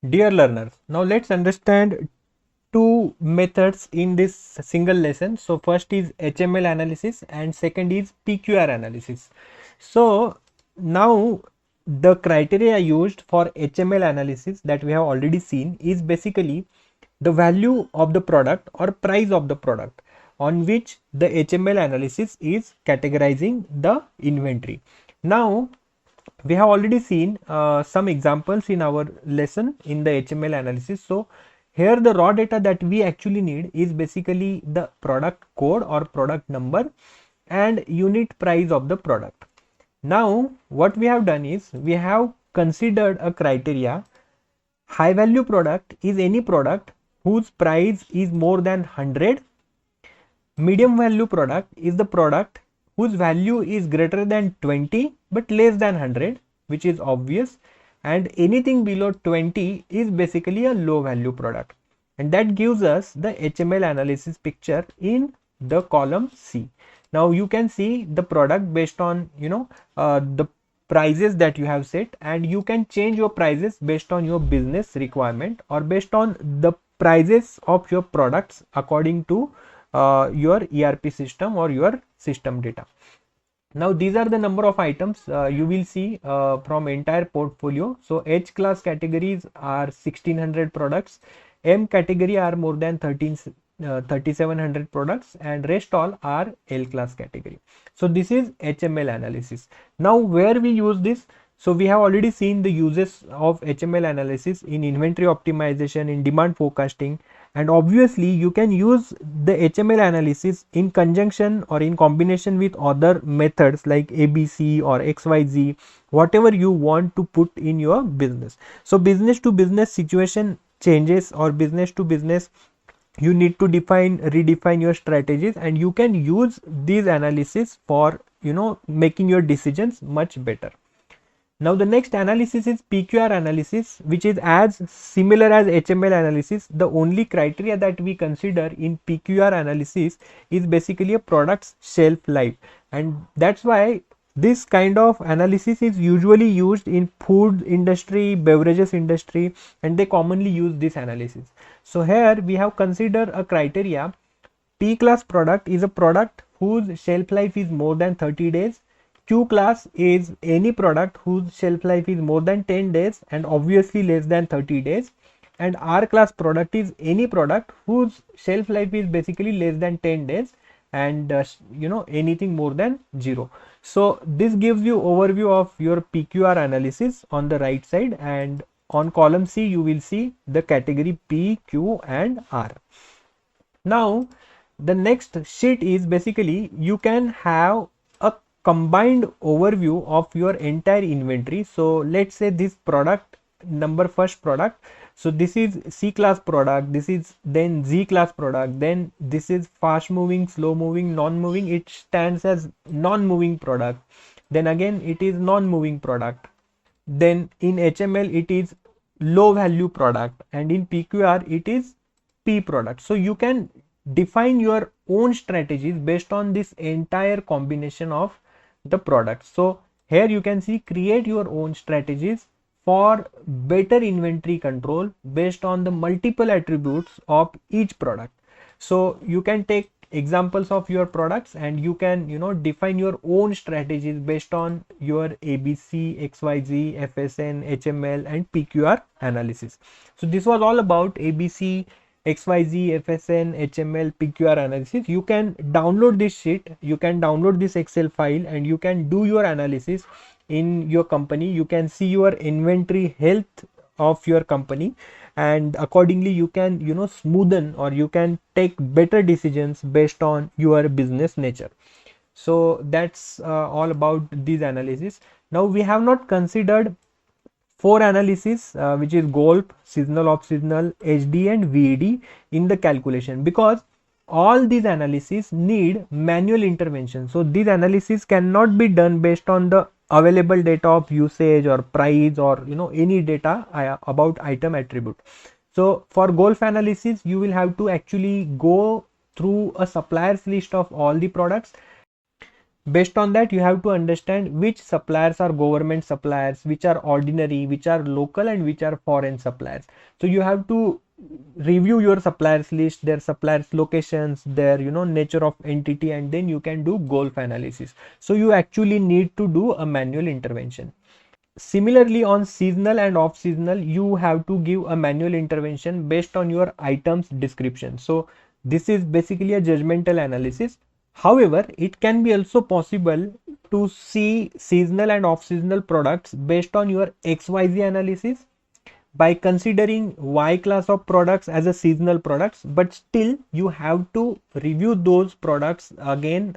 Dear learners, now let's understand two methods in this single lesson. So first is HML analysis and second is PQR analysis. So now the criteria used for HML analysis that we have already seen is basically the value of the product or price of the product on which the HML analysis is categorizing the inventory. Now we have already seen some examples in our lesson in the HML analysis. So here the raw data that we actually need is basically the product code or product number and unit price of the product. Now what we have done is we have considered a criteria. High value product is any product whose price is more than 100. Medium value product is the product whose value is greater than 20 but less than 100, which is obvious, and anything below 20 is basically a low value product, and that gives us the HML analysis picture in the column C. Now you can see the product based on the prices that you have set, and you can change your prices based on your business requirement or based on the prices of your products according to your ERP system or your system data. Now these are the number of items you will see from entire portfolio. So H class categories are 1600 products, M category are more than 3700 products, and rest all are L class category. So this is HML analysis. Now where we use this? So we have already seen the uses of HML analysis in inventory optimization, in demand forecasting, and obviously you can use the HML analysis in conjunction or in combination with other methods like ABC or XYZ, whatever you want to put in your business. So business to business situation changes, or business to business you need to redefine your strategies, and you can use these analysis for making your decisions much better. Now the next analysis is PQR analysis, which is as similar as HML analysis. The only criteria that we consider in PQR analysis is basically a product's shelf life, and that's why this kind of analysis is usually used in food industry, beverages industry, and they commonly use this analysis. So here we have considered a criteria. P class product is a product whose shelf life is more than 30 days. Q class is any product whose shelf life is more than 10 days and obviously less than 30 days. And R class product is any product whose shelf life is basically less than 10 days and anything more than 0. So this gives you overview of your PQR analysis on the right side, and on column C you will see the category P, Q and R. Now the next sheet is basically you can have a combined overview of your entire inventory. So let's say this product number, first product, so this is C class product, this is then Z class product, then this is fast moving, slow moving, non moving, it stands as non moving product, then again it is non moving product, then in HML it is low value product, and in PQR it is P product. So you can define your own strategies based on this entire combination of the products. So here you can see create your own strategies for better inventory control based on the multiple attributes of each product. So you can take examples of your products and you can define your own strategies based on your ABC, XYZ, FSN, HML and PQR analysis. So this was all about ABC, XYZ, FSN, HML, PQR analysis. You can download this sheet, you can download this Excel file, and you can do your analysis in your company. You can see your inventory health of your company, and accordingly you can smoothen or you can take better decisions based on your business nature. So that's all about these analysis. Now we have not considered four analysis which is GOLP, seasonal, off seasonal, HD and VED in the calculation, because all these analysis need manual intervention. So these analysis cannot be done based on the available data of usage or price or any data about item attribute. So for GOLP analysis you will have to actually go through a suppliers list of all the products. Based on that, you have to understand which suppliers are government suppliers, which are ordinary, which are local, and which are foreign suppliers. So you have to review your suppliers list, their suppliers locations, their nature of entity, and then you can do gulf analysis. So you actually need to do a manual intervention. Similarly, on seasonal and off seasonal, you have to give a manual intervention based on your items description. So this is basically a judgmental analysis. However, it can be also possible to see seasonal and off seasonal products based on your XYZ analysis by considering Y class of products as a seasonal products, but still you have to review those products again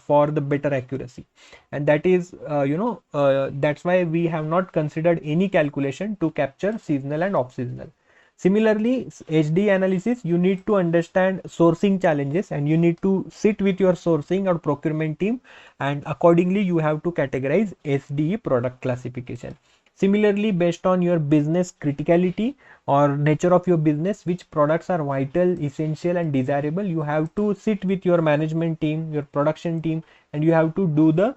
for the better accuracy. And that is that's why we have not considered any calculation to capture seasonal and off seasonal. Similarly, HD analysis, you need to understand sourcing challenges, and you need to sit with your sourcing or procurement team, and accordingly you have to categorize SDE product classification. Similarly, based on your business criticality or nature of your business, which products are vital, essential, and desirable, you have to sit with your management team, your production team, and you have to do the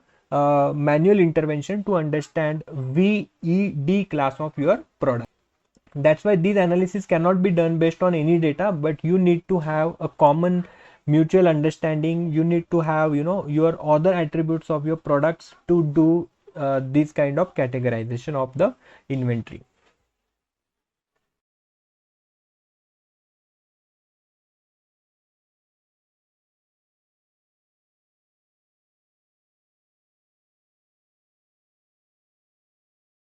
manual intervention to understand VED class of your product. That's why these analysis cannot be done based on any data, but you need to have a common mutual understanding. You need to have your other attributes of your products to do this kind of categorization of the inventory.